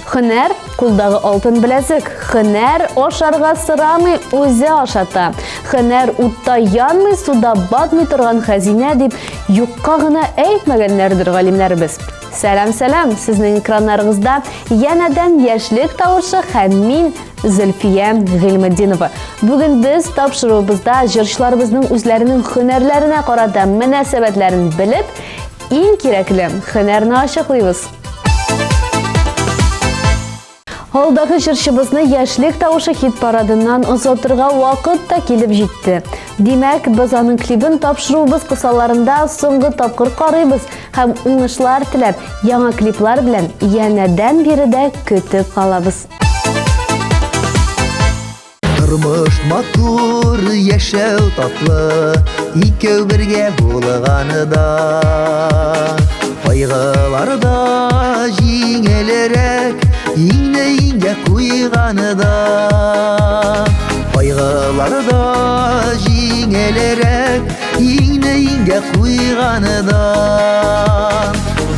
Hüner kulдағы алтын білезік. Hüner ошарға sıramый өзі ашата. Hüner утта янмый, суда батмый тұрған хазина деп юққа ғына әйтмәгәннәрдер галимнәрбез. Сәлам, сезнең экраннарыгызда янәдән яшьлек тавышы һәм мин Зөлфия Гыйльметдинова. Бүген без тапшыруыбызда җырчыларыбызның үзләренең һөнәрләренә карата мөнәсәбәтләрен белеп, иң кирәкле һөнәрне ачыклыйбыз. Алдагы җырчыбызны яшьлек тавышы хит парадыннан озатырга вакыт та килеп җитте. Димәк, без аның клибын тапшыруыбыз кысаларында соңгы тапкыр карыйбыз һәм уңышлар теләп, яңа клиплар белән янәдән биредә көтеп калабыз. Тормыш матур, яшәү татлы, икәү бергә булганыда. Кайгыларда җиңелрәк, иңгә куйганыда. Кайгыларда җиңелрәк, иңгә куйганыда.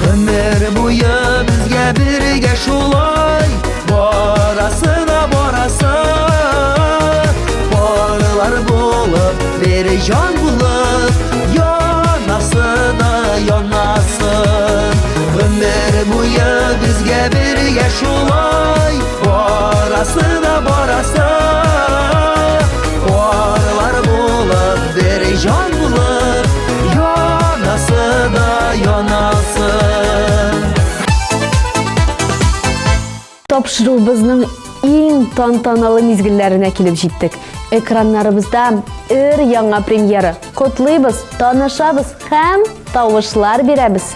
Гомер буе безгә бергә шулай, барасы да барасы. Булып, bir can bulup, yanası da yanasın. Ömür boyu bizge bir yaş olay, barası da barası. Varlar bulup, bir can bulup, yanası da yanasın. Тапшыруыбызның иң тантаналы мизгелләренә килеп җиттек. Экраннарыбызда яңа премьера. Котлыйбыз, танышабыз һәм тавышлар бирәбез.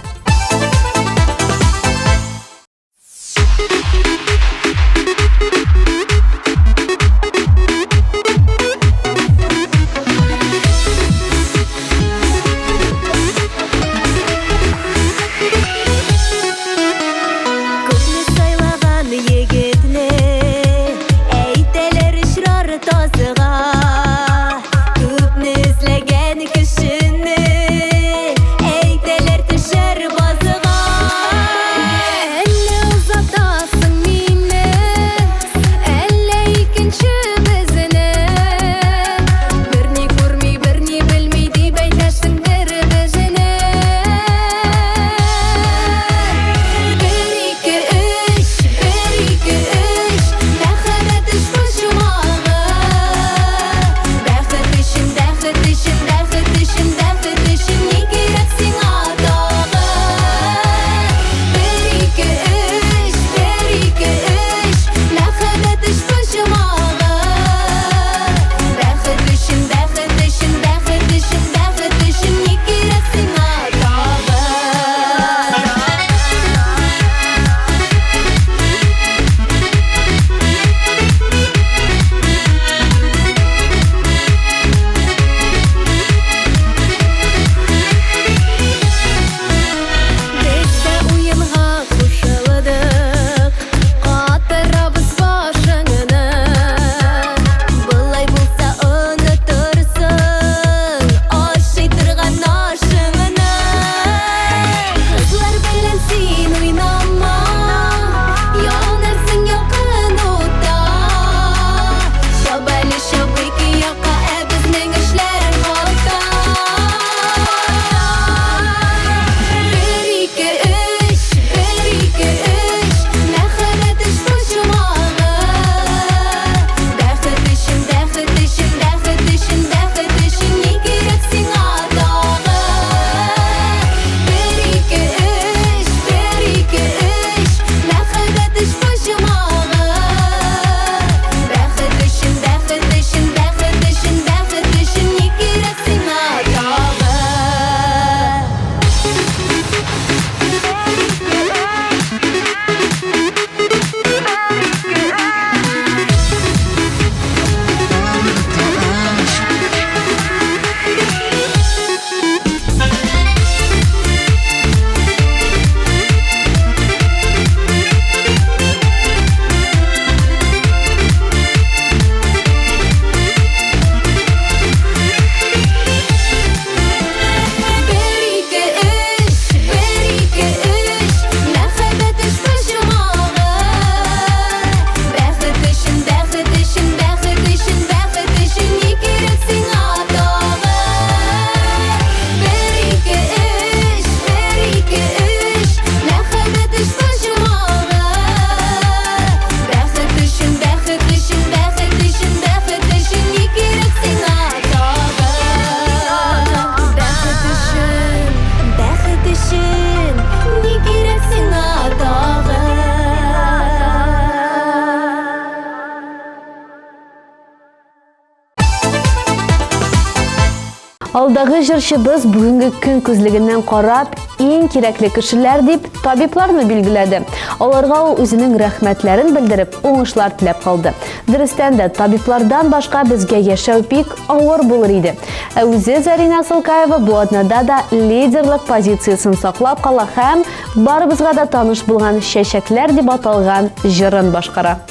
Алдагы җырчыбыз бүгенге көн күзлегеннән карап, иң кирәкле кешеләр дип табибларны билгеләде. Аларга ул үзенең рәхмәтләрен белдереп, уңышлар теләп калды. Дөрестән дә табиблардан башка безгә яшәү бик авыр булыр иде. Ә үзе Зарина Сылкаева бу атнада да лидерлык позициясын саклап кала һәм барыбызга да таныш булган чәчәкләр дип аталган җырын башкара.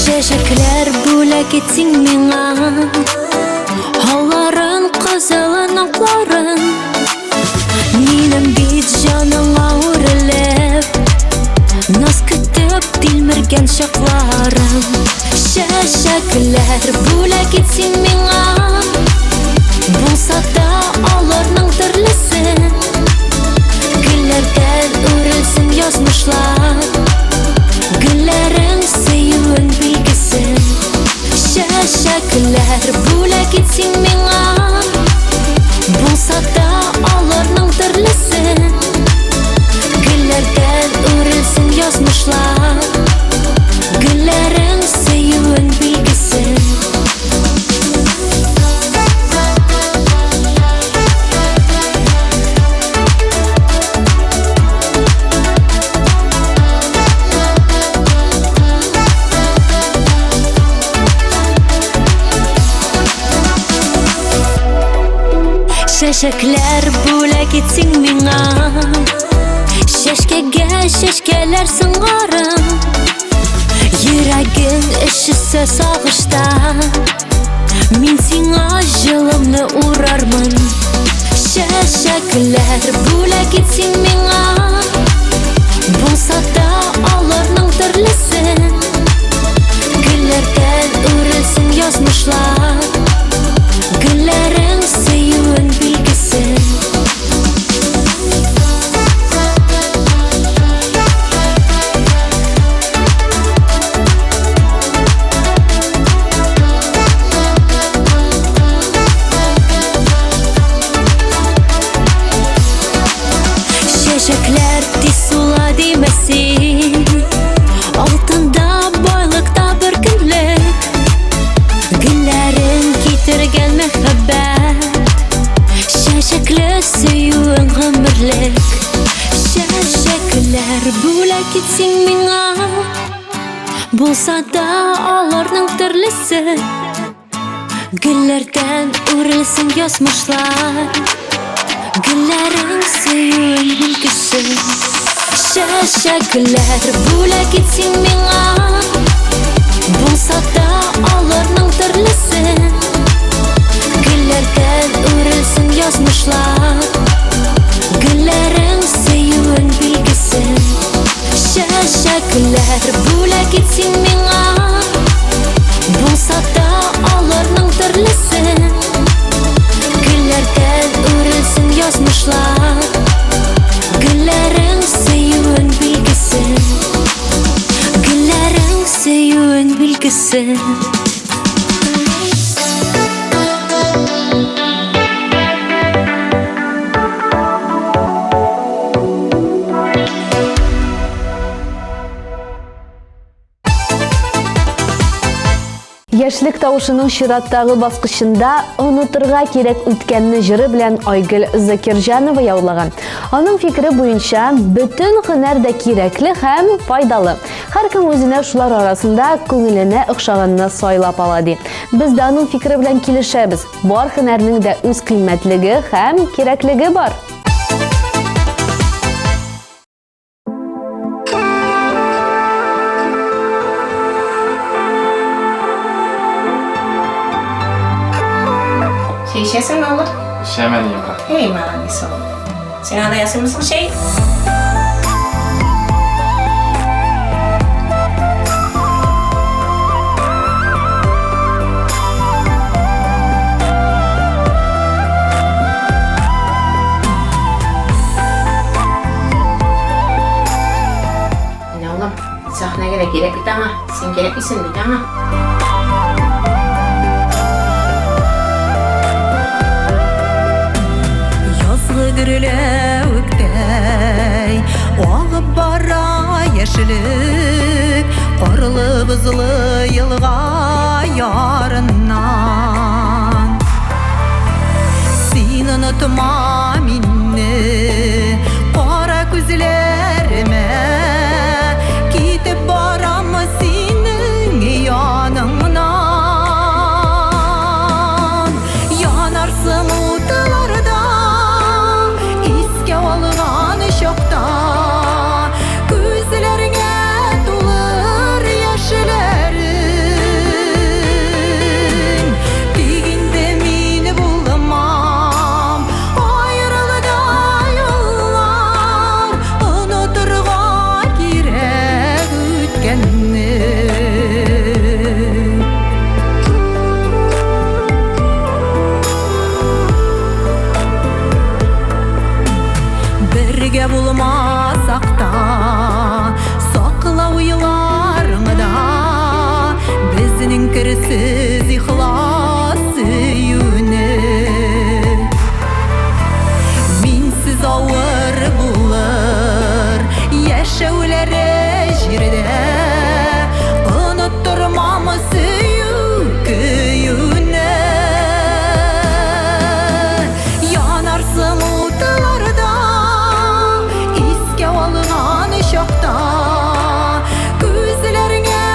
Чәчәкләр бүләк итсин миңа, алларын, кызылын, акларын. Минем бит җаныңа үрелеп, наз көтеп тилмергән чакларым. Чәчәкләр бүләк итсин миңа, булса да аларның төрлесе. Гөлләрдән үрелсен язмышлар, гөлләрең сөюен билгесен. Чәчәкләр бүләк итсин миңа, булса да аларның төрлесе. Гөлләрдән үрелсен язмышлар, гөлләрең сөюен билгесен. Чәчәкләр бүләк итсин миңа, чәчкәгә чәчкәләр сыңарым. Йөрәгең эчесе сагышта, мин сиңа җылымны урармын. Чәчәкләр бүләк итсин миңа, булса да аларның төрлесе. Гөлләрдән үрелсен язмышлар, гөлләрең сөюен билгесен. Чәчәкләр тиз сула димәсин, алтында байлыкта бер көнлек. Гөлләрен китергән мәхәббәт, чәчәкле сөюен гомерлек. Чәчәкләр бүләк итсин миңа, булса да аларның төрлесе. Гөлләрдән үрелсен язмышлар, гөлләрең сөюен билгесен. Чәчәкләр бүләк итсин миңа, булса да аларның төрлесе. Гөлләрдән үрелсен язмышлар, гөлләрең сөюен билгесен. Чәчәкләр бүләк итсин миңа, булса да аларның төрлесе. Гөлләрдән үрелсен язмышлар, гөлләрең сөюен билгесен. Гөлләрең сөюен билгесен. Яшьлек тавышының чираттагы баскычында онытырга кирәк үткәнне җыры белән Айгөл Закирҗанова яулаган. Аның фикере буенча, бөтен һөнәр дә кирәкле һәм файдалы. Һәркем үзенә шулар арасында күңеленә охшаганны сайлап ала ди. Без дә аның фикере белән килешәбез. Бар һөнәрнең дә үз кыйммәтлеге һәм кирәклеге бар. Şey ne olur? Hemen yıka. Hey manisi olur. Sen hala yazır mısın şey? Ne oğlum? Sahneye gerek bir tane. Sen gerek misin bir tane? Güldürülüktey Oğup bara yeşilik Qorlı bızlı yılğa yarından Sin unutma minni Qora күзләремә Китеп барам синең яныңнан Янарсың утларда Искә алган чакта Күзләреңә тулыр яшьләрең Тик инде мин булмам Аерылда юллар Онытырга кирәк үткәнне Бергә булмасак та Сакла уйларыңда Безнең керсез ихлас сөюне Минсез авыр булыр Яшәүләре җирдә Оныттырмам сөю көюне Янарсың утларда Искә алган чакта Күзләреңә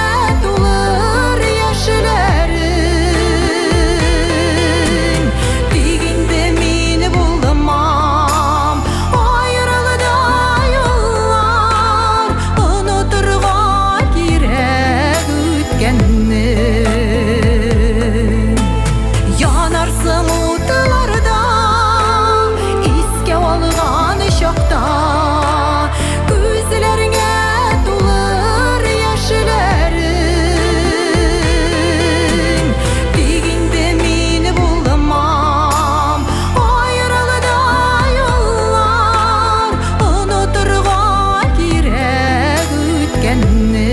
тулыр яшьләрең Тик инде мин булмам Аерылда юллар Онытырга кирәк үткәнне Янарсың утларда Искә алган чакта Күзләреңә тулыр яшьләрең Тик инде мин булмам Аерылда юллар Онытырга кирәк үткәнне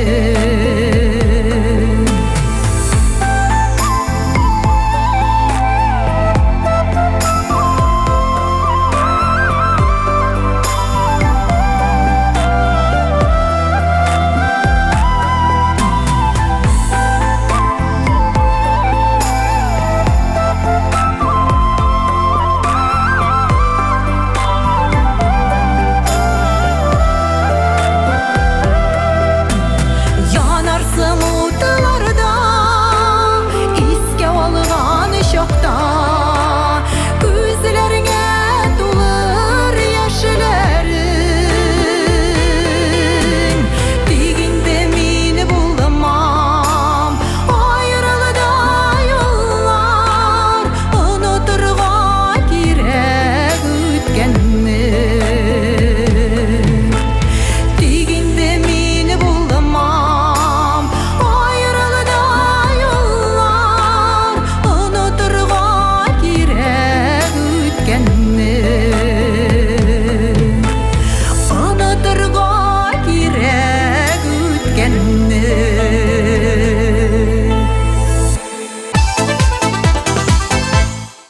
Янарсың утларда Искә алган чакта Күзләреңә тулыр яшьләрең Тик инде мин булмам Аерылда юллар Онытырга кирәк үткәнне Тик инде мин булмам Аерылда юллар Онытырга кирәк үткәнне Онытырга кирәк үткәнне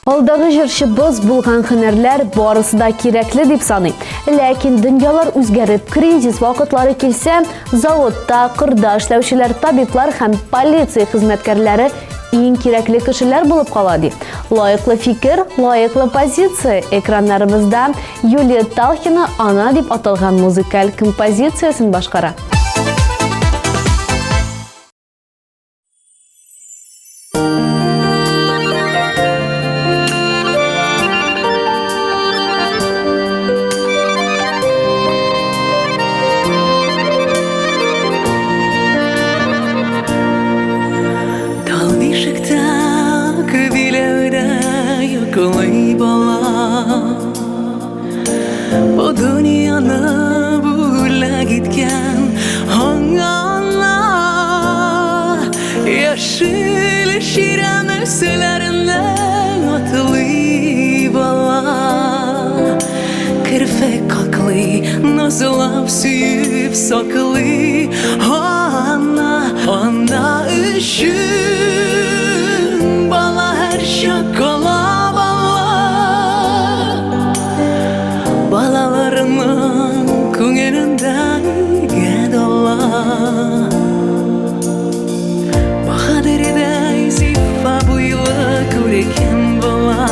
Алдагы җырчыбыз булган һөнәрләр барысы да кирәкле дип саный. Ләкин дөньялар үзгәреп, кризис вакытлары килсә, заводта, кырда эшләүчеләр, табиблар һәм полиция хезмәткәрләре иң кирәкле кешеләр булып кала ди. Лаеклы фикер, лаеклы позиция. Экраннарыбызда Юлия Талхина «Ана» дип аталган музыкаль композициясен башкара. Yıkılay bala Bu dünyаны бүлә gitken Аңаңа Яшыл ширән өселәреннән Атылый бала Керфек каклый Назылап сөйіп сақылый Ана, ана үшін Бала әр шақала бала Балаларының көңіліндегі дала Бахадырдай зифа бұйлы көреген бала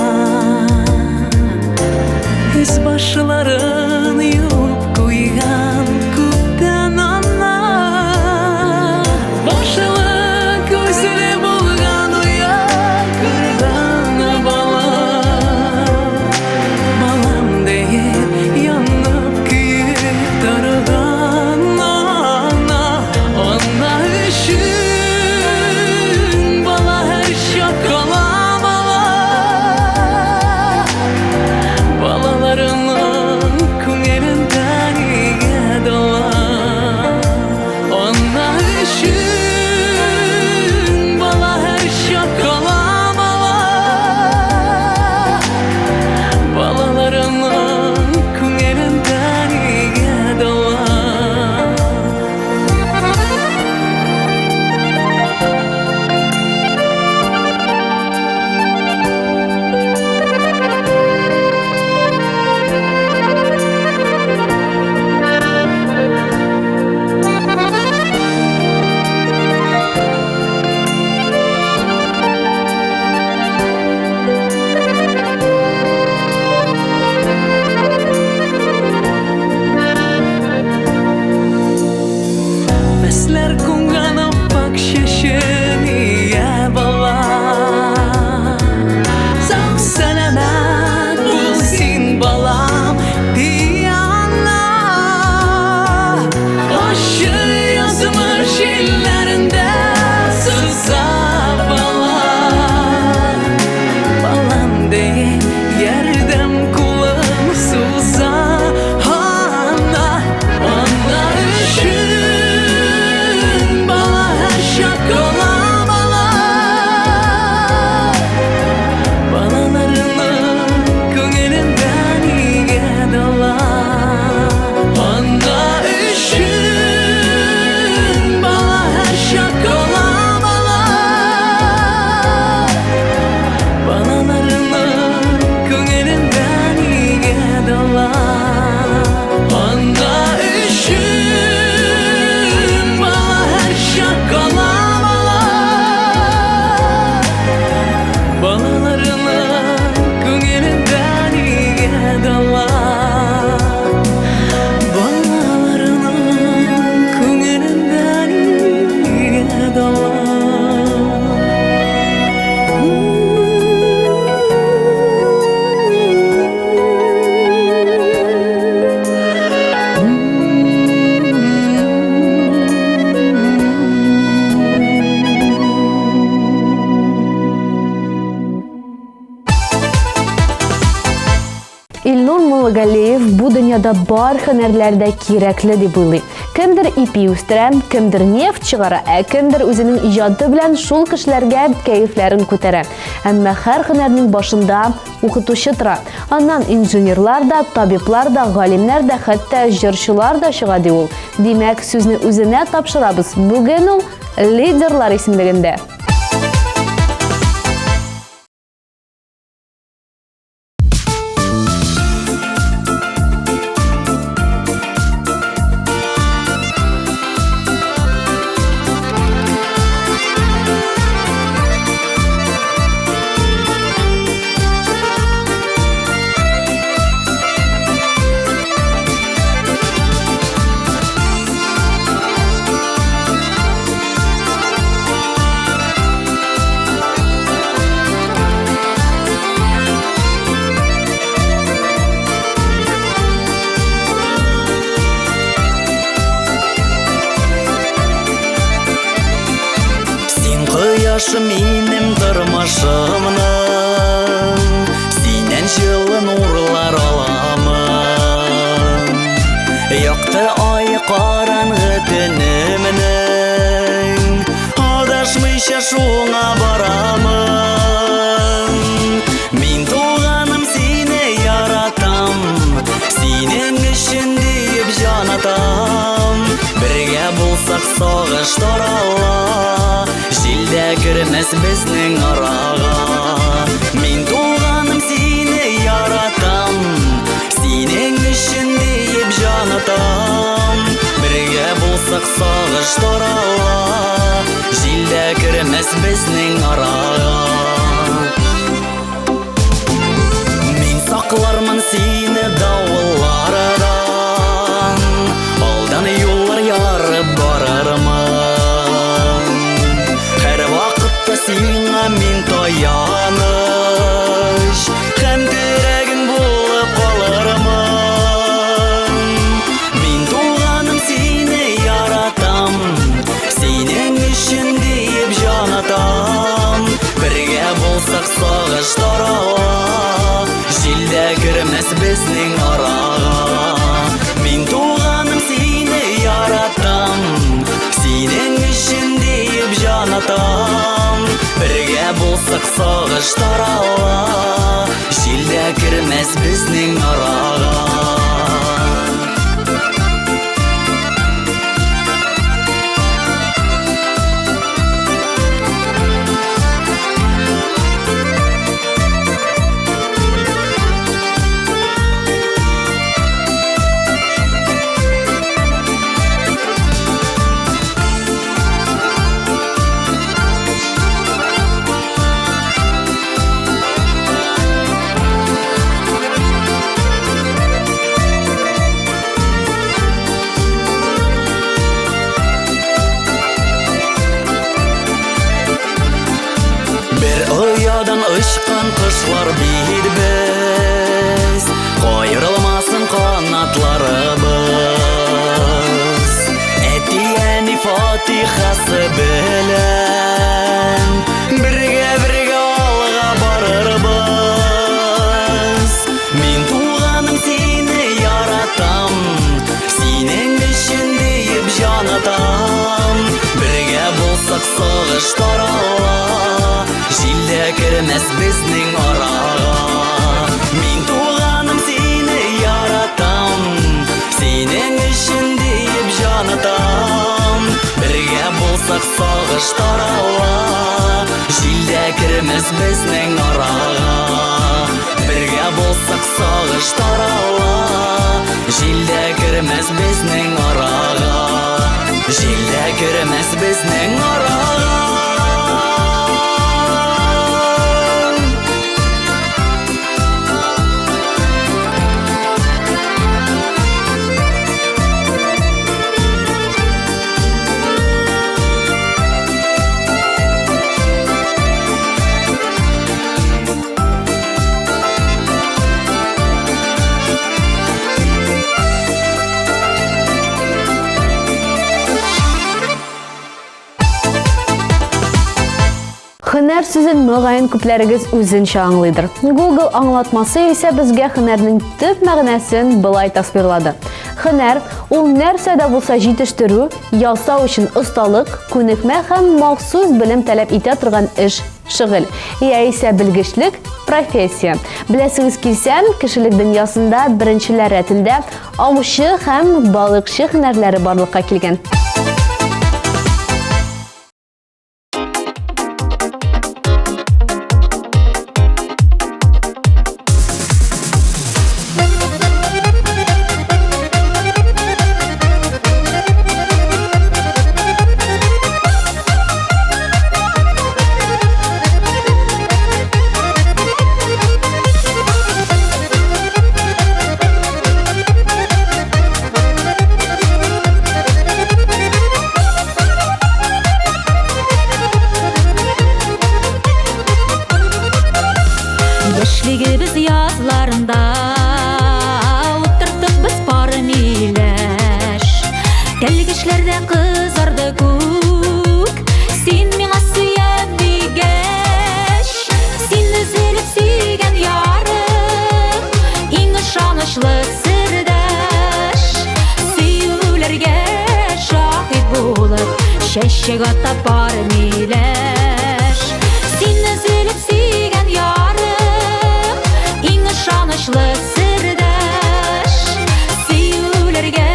Үз башыларын юып қойған көптен ана Башылы көзілі болған ұя көрген бала Балам дейіп янып күйіп тұрған ана Ана үшін бала әр шаққала бала Балаларының көңілінден дала Ана үшін бала әр шаққала бала Балаларының көңілінден дала Мәсләр күнген аппақ шешім ия бала Сау сәлемет бол син балам ана Ашы язмыш елләрендә сыза бала Балам дейіп ярдәм кулым суза Ана үшін бала шаққала бала Балаларының көңілінден дала Ана үшін бала шаққала бала Балаларының көңілінден дала Ана үшін бала шаққала бала Балаларының көңілінден дала Балаларының көңілінден дала Илнур Муллагалиев бу дөньяда бар һөнәрләрдә кирәкле дип уйлый. Кемдер ипи үстерә, кемдер нефть чыгара, кемдер үзенең иҗаты белән шул кешеләргә кәефләрен күтәрә. Әмма һәр һөнәрнең башында укытучы тора. Аннан инженерлар да, табиблар да, галимнәр да, хәтта җырчылар да чыга ди ул. Димәк, сүзне үзенә тапшырабыз. Бүген ул лидерлар исемлегендә. Минем тормышымның синен жылы нурлар аламын Якты ай караңгы төнемнең адашмыйча шуңа барамын Мин туганым сине яратам синең өчен диеп җанатам Бергә булсак сагыш тарала Җилдә кермәс безнең арага Мин туганым сине яратам Синең өчен болсақ сағыш тарала, жилдә кермәс безнең арага. Мин саклармын сине давыллардан, алдан юллар ярып барырмын. Һәр вакытта сиңа мин таяныш, һәм терәгең булып калырмын. Мин туганым сине яратам, синең өчен диеп җан атам. Бергә булсак сагыш тарала, җилдә кермәс безнең арага. Мин туганым сине яратам, синең өчен диеп җан атам. Бергә булсак сагыш тарала, җилдә кермәс безнең арага. Оядан ұшқан құшлар бейді біз, қайырылмасын қанатларыбыз. Әтияни фатихасы білін, бірге алға барырбыз. Мен туғаным сені яратам, сенің үшін дейіп жан атам. Бірге болсақ сағыш тарала, җилдә кермәс безнең арага. Мин туганым сине яратам, синең өчен диеп җан атам. Бергә булсак сагыш тарала, җилдә кермәс безнең арага. Бергә булсак сагыш тарала, җилдә кермәс безнең арага. Җилдә кермәс безнең арага. Һөнәр сүзен мөгаен күпләрегез үзенчә аңлыйдыр. Google аңлатмасы исә безгә һөнәрнең төп мәгънәсен былай тасвирлады. Һөнәр ул нәрсәдә булса җитештерү, ясау өчен осталык, күнекмә һәм махсус белем таләп итә торган эш, шөгыль, яисә белгечлек, профессия. Беләсегез килсә, кешелек дөньясында беренчеләр рәтендә аучы һәм балыкчы һөнәрләре барлыкка килгән. Яшьлегебез язларында утыртып без пары миләш. Кәлгечләрдә кызарды күк, син миңа сөям дигәч. Син үзелеп сөйгән ярым, иң ышанычлы сердәш. Сөюләргә шаһит булып, чәчәк атап пары миләш. Син үзелеп сөйгән ярым, иң ышанычлы сердәш. Сөюләргә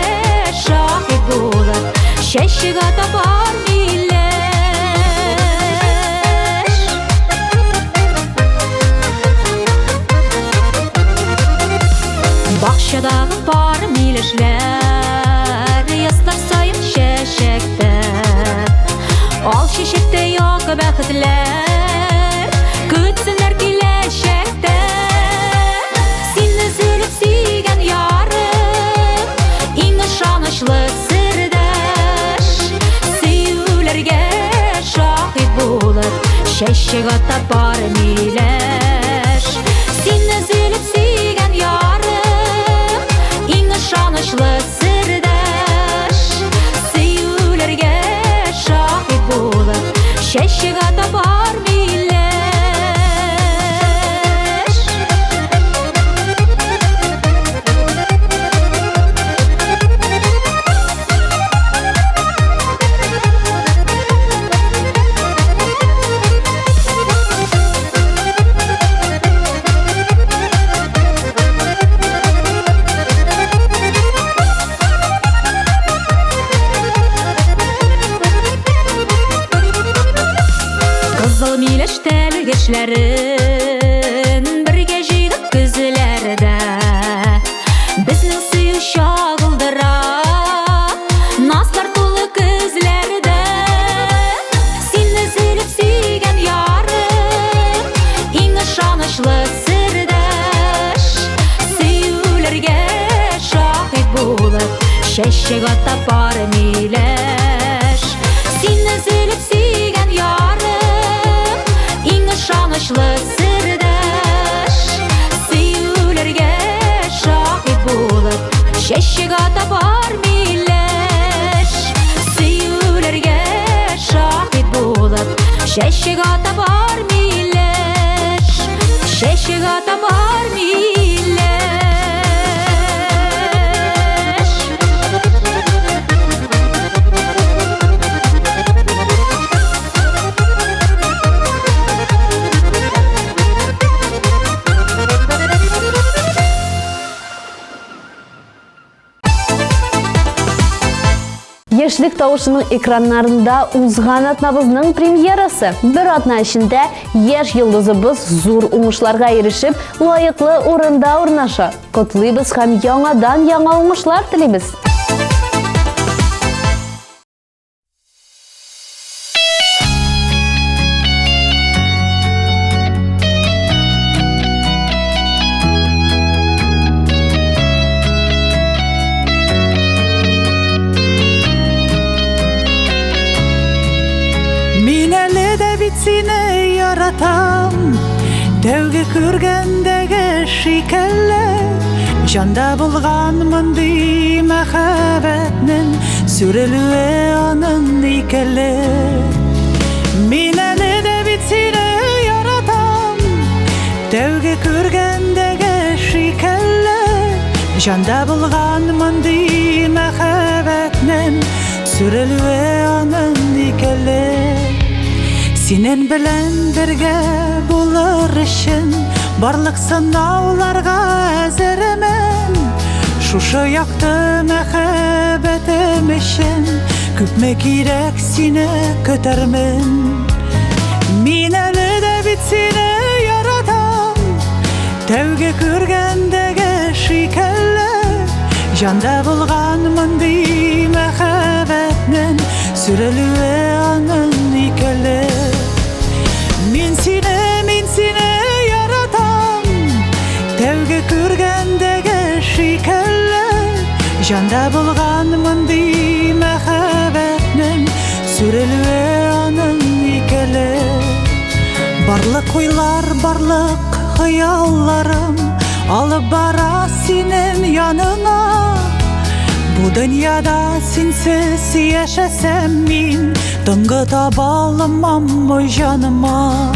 шаһит булып, чәчәк атап пар миләш. Бакчадагы пар миләшләр ястар саен чәчәк шешекте yok бәхетләр Көтсенләр киләчәктә Син өзелеп сөйгән ярым Иң ышанычлы сердәш Сөюләргә шаһит булып Чәчәк атап бар миләш Син өзелеп сөйгән ярым Иң ышанычлы сердәш Сөюләргә шаһит булып Чәчәк атап бар миләш Кызыл миләш тәлгечләрен Бергә җыйдык көзләрдә Безнең сөю чагылдыра Наслар тулы көзләрдә Син өзелеп сөйгән ярым Иң ышанычлы сердәш Сөюләргә шаһит булып Чәчәк атап бар миләш Син өзелеп сөйгән ярым Иң ышанычлы сердәш Сөюләргә шаһит булып Чәчәк атап бар миләш Сөюләргә шаһит булып Чәчәк атап бар миләш Чәчәк атап бар миләш Яшьлек тавышының экраннарында узган атнабызның премьерасы. Бер атна эчендә яшь йолдызыбыз зур уңышларга ирешеп, лаеклы урында урнаша. Котлыйбыз һәм яңадан яңа уңышлар телибез. Мин әле дә бит сине яратам Тәүге күргәндәге шикелле Җанда булган мондый мәхәббәтнең Сүрелүе аның икеле Мин әле дә бит сине яратам Тәүге күргәндәге шикелле Җанда булган мондый мәхәббәтнең Сүрелүе аның икеле Синең белән бергә булыр өчен Барлык сынауларга әзермен Шушы якты мәхәббәтем өчен Күпме кирәк сине көтәрмен Мин әле дә бит сине яратам Тәүге күргәндәге шикелле Җанда булган мондый мәхәббәтнең Сүрелүе аның икеле Мин сине яратам Тәүге күргәндәге шикелле Җанда булган мондый мәхәббәтнең Сүрелүе аның икеле Барлык уйлар, барлык хыялларым Алып бара синең яныңа Бу дөньяда синсез яшәсәм мин Тынгы таба алмам җаныма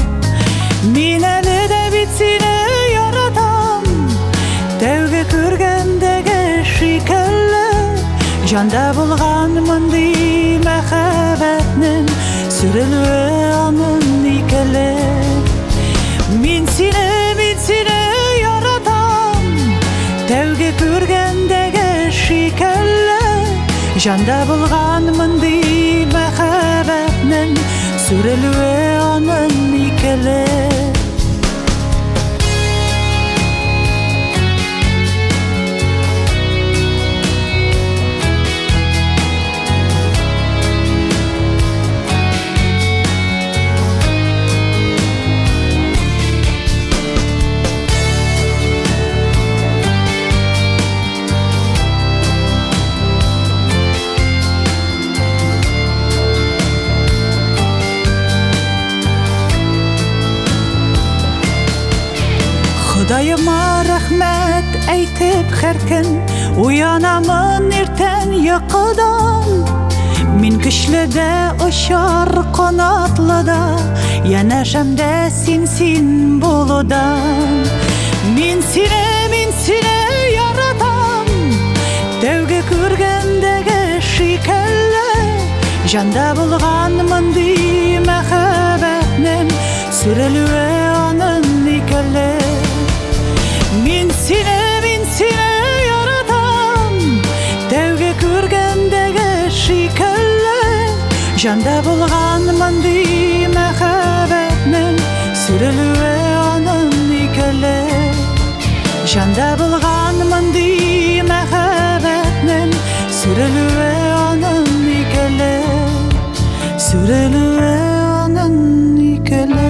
Мин әле дә бит сине яратам Тәүге күргәндәге шикелле Җанда булган мондый мәхәббәтнең Сүрелүе аның икеле Мин сине яратам Тәүге күргәндәге шикелле Җанда булган мондый мәхәббәтнең Сүрелүе аның икеле Кудайыма рәхмәт әйтеп һәр көн уянамын иртән йокыдан. Мин көчле дә очар канатлы да, янәшәм дә син булудан. Мин сине яратам, тәүге күргәндәге шикелле. Җанда булган мондый мәхәббәтнең сүрелүе аның икелле. Мин сине яратам, тәүге күргәндәге шикелле. Җанда булган мондый мәхәббәтнең сүрелүе аның икелле. Җанда булган мондый мәхәббәтнең сүрелүе аның икеле. Сүрелүе аның икеле.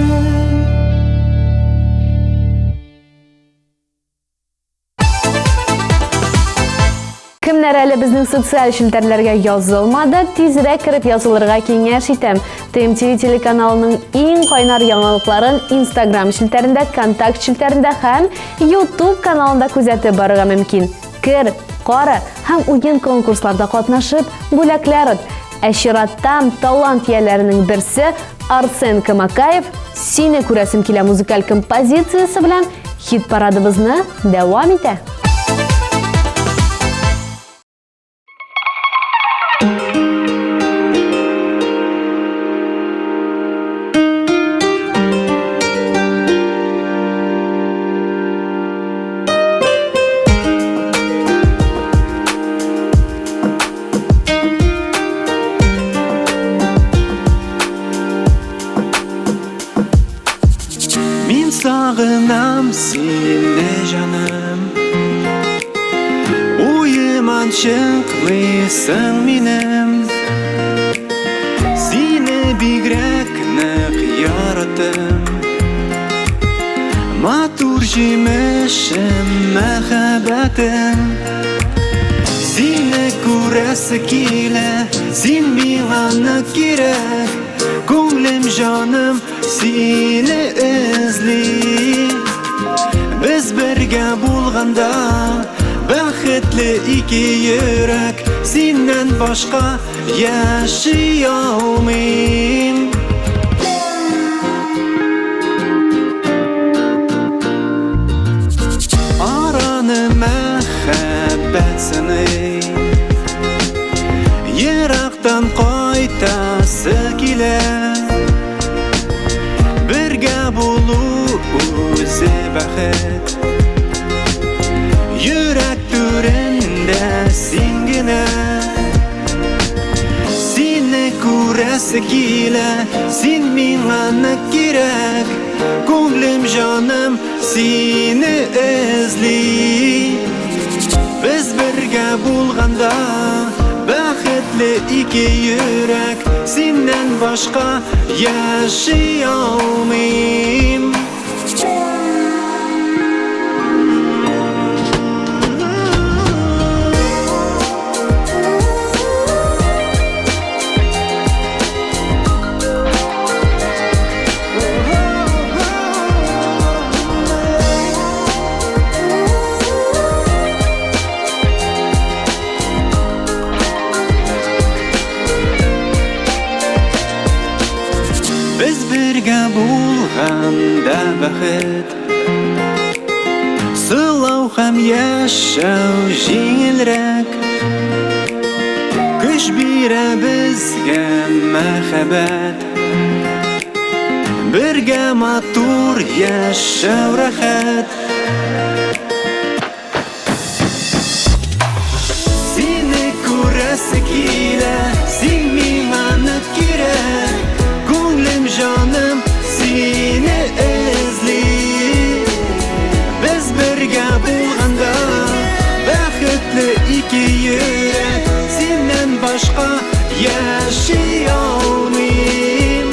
Кемнәр әле безнең социаль челтәрләргә язылмады, тизрәк кереп язылырга киңәш итәм. ТМТV телеканалының иң кайнар яңалыкларын Instagram челтәрендә, Контакт челтәрендә һәм YouTube каналында күзәтеп барырга мөмкин. Кер, кара һәм уен конкурсларда катнашып, бүләкләр от. Чираттан талант ияләренең берсе Арсен Камакаев «Сине күрәсем килә» музыкаль композициясе белән хит парадыбызны дәвам итә. Sağınam seni canım, uyuman çıklısın minim. Seni bigrek nek yarattım, matur jimişim mehabetim. Seni kurası kile, sen bilana kirek. Ko'nglim jonim seni izli. Biz birga bo'lganda baxtli ikki yurak, sendan boshqa yashay olmayman. Arani muhabbat seni yiroqdan qaytasi kelar. Birga bo'lib o'zi baxt, yurak turenda singina. Seni ko'rasi kela, sen menga kerak. Ko'nglim jonim seni izli. Biz birga bo'lganda baxtli ikki yurak, sendan boshqa yashay olmayman. Biz birga bo'lganda baxt, silov ham yashau yengilroq. Kuch bera bizga muhabbat, birga matur yashau rahat. Seni ko'rasi kela, sen menga kerak. Ko'nglim jonim seni izli. Biz birga bo'lganda baxtli ikki yurak, sendan boshqa yashay olmayman.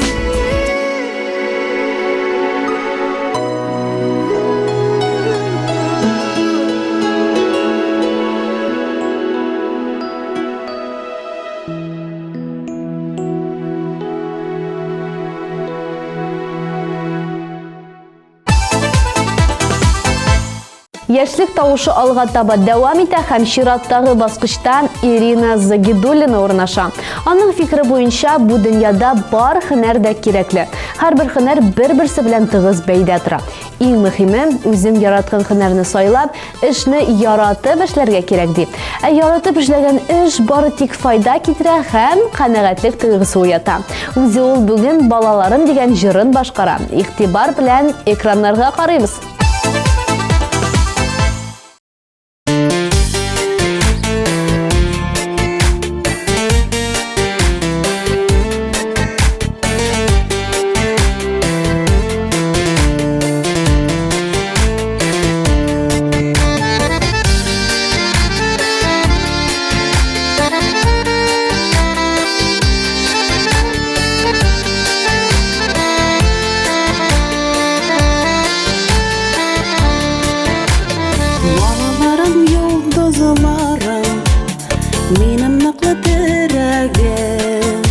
Яшьлек тавышы алга таба дәвам итә һәм чираттагы баскычтан Ирина Загидуллина урнаша. Аның фикере буенча, бу дөньяда бар һөнәр дә кирәкле. Һәрбер һөнәр бер-берсе белән тыгыз бәйдә тора. Иң мөһиме, үзем яраткан һөнәрне сайлап, эшне яратып эшләргә кирәк дип. Яратып эшләгән эш бары тик файда китерә һәм канәгатьлек тойгысы уята. Үзе ул бүген балаларым дигән җырын башкара. Игътибар белән экраннарга карыйбыз. Минем ныклы терәгем,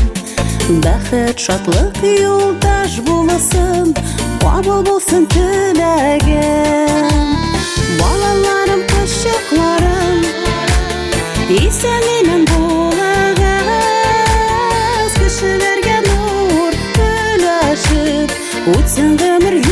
бәхет, шатлык юлдаш булсын, кабул булсын теләгем. Балаларым, кызчыкларым, исән-имин булыгыз, кешеләргә нур өләшеп, үтсен гомер юлыгыз.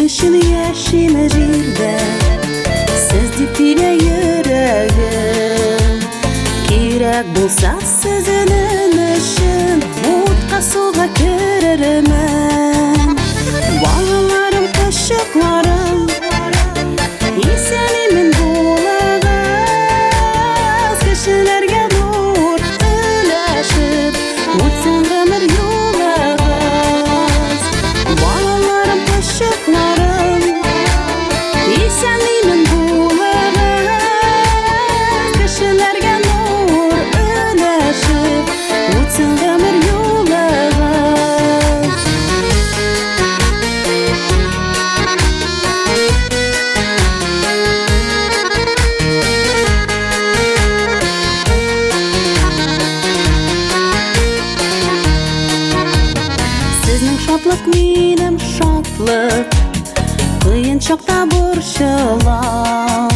Үшін яшиме җирдә, сез дип тирә йөрәгем. Кирәк булса сезнең өчен, утка суга керермен. Балаларым, кызчыкларым, исән-имин булыгыз, кешеләргә нур өләшеп, үтсен гомер юлыгыз. Балаларым, кызчыкларым, исән-имин булыгыз, кешеләргә нур өләшеп, үтсен гомер юлыгыз. Сезнең шатлык минем шатлык, кыен чакта борчылам.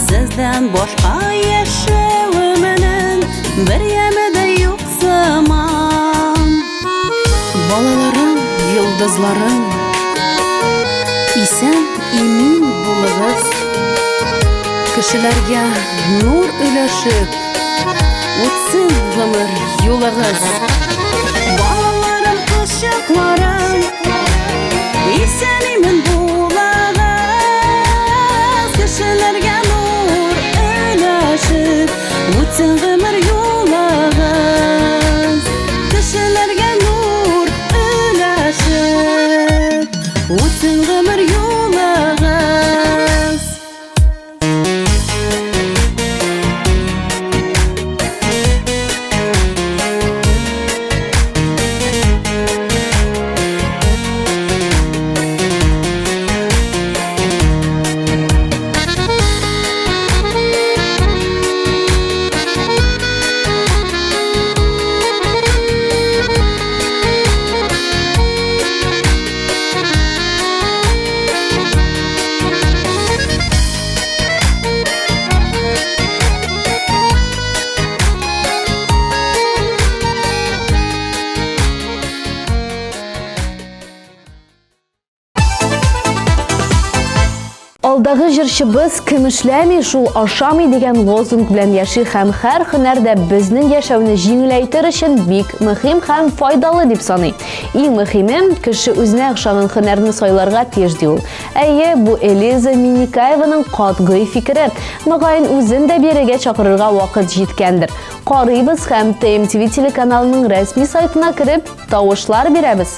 Сездән башка яшәвемнең бер яме дә юк заман. Балаларым, йолдызларым, исән-имин булыгыз, кешеләргә нур өләшеп, үтсен гомер юлыгыз. Балаларым, кызчыкларым, исән-имин булыгыз, кешеләргә нур өләшеп, үтсен гомер юлыгыз. Кешеләргә нур өләшеп, үтсен гомер юлыгыз. Алдагы җырчыбыз кем эшләми, шул ашамый дигән лозунг белән яши һәм һәр һөнәрдә безнең яшәүне җиңеләйтер өчен бик мөһим һәм файдалы дип саный. Иң мөһиме, кеше үзенә охшаган һөнәрне сайларга тиеш ди ул. Әйе, бу Элиза Миникаеваның катгый фикере. Мөгаен үзен дә бирегә чакырырга вакыт җиткәндер. Карыйбыз һәм TMTV телеканалының рәсми сайтына кереп, тавышлар бирәбез.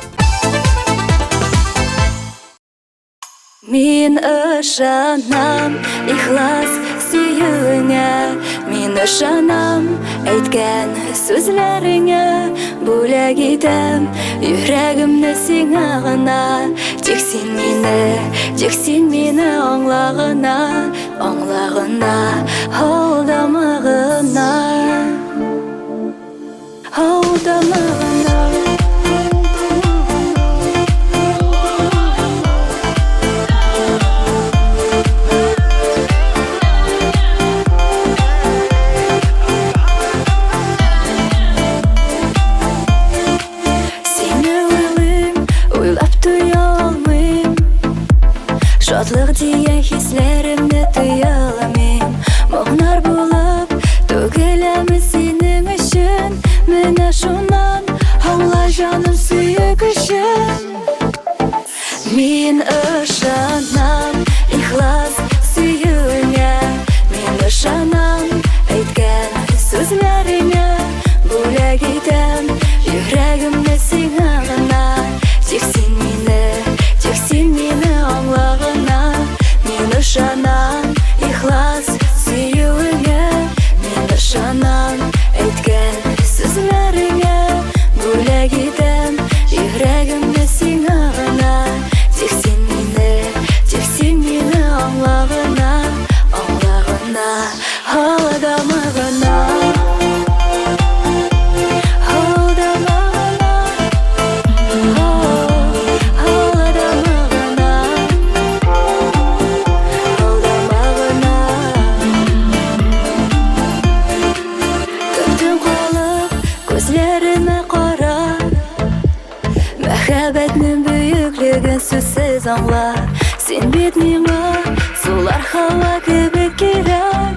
Мин ышанам ихлас сөюеңә, мин ышанам әйткән сүзләреңә бүләк итәм йөрәгемне сиңа гына. Тик син мине аңлагына, алдама гына. Шатлык дигән хисләремне тыя алмыйм. Моңнар булып түгеләме синең өчен? Менә шуннан аңла җаным сөйөк өчен. Мин ышанам ихлас сөюеңә, мин ышанам әйткән сүзләреңә бүләк итәм йөрәгемне сиңа гына. Тик син мине аңлагына, мин ышанам ихлас сөюеңә, мин ышанам әйткән сүзләреңә бүләк итәм йөрәгемне сиңа гына. Тик син мине аңлагына, алдама гына. Мәхәббәтнең бөеклеген сүзсез аңла. Син бит миңа сулар һава кебек кирәк.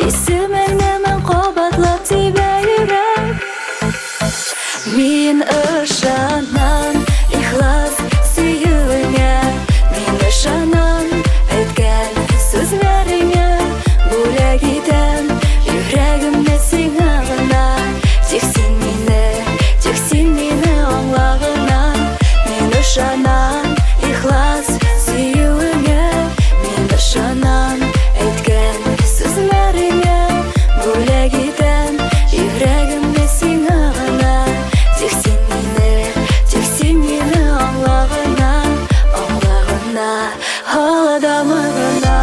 Исемеңне мен кабатлап тибә йөрәк. Мин ышанам ихлас сөюеңә, мин ышанам әйткән сүзләреңә бүләк итәм йөрәгемне сиңа гына. Тик син мине аңлагына, мин ышанам ихлас сөюеңә, мин ышанам әйткән сүзләреңә бүләк итәм йөрәгемне сиңа гына. Тик син мине аңлагына, алдама гына.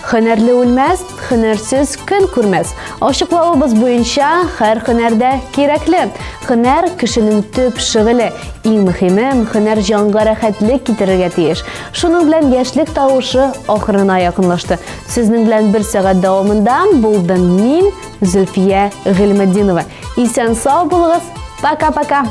Һөнәрле үлмәс, һөнәрсез көн күрмәс. Ачыклавыбыз буенча, һәр һөнәрдә кирәкле. Һөнәр кешенең төп шөгыле. Иң мөһиме, һөнәр җанга рәхәтлек китерергә тиеш. Шуның белән яшьлек тавышы ахырына якынлашты. Сезнең белән 1 сәгать дәвамында булдым мин, Зөлфия Гыйльметдинова. Исән сау булыгыз. Пока-пока.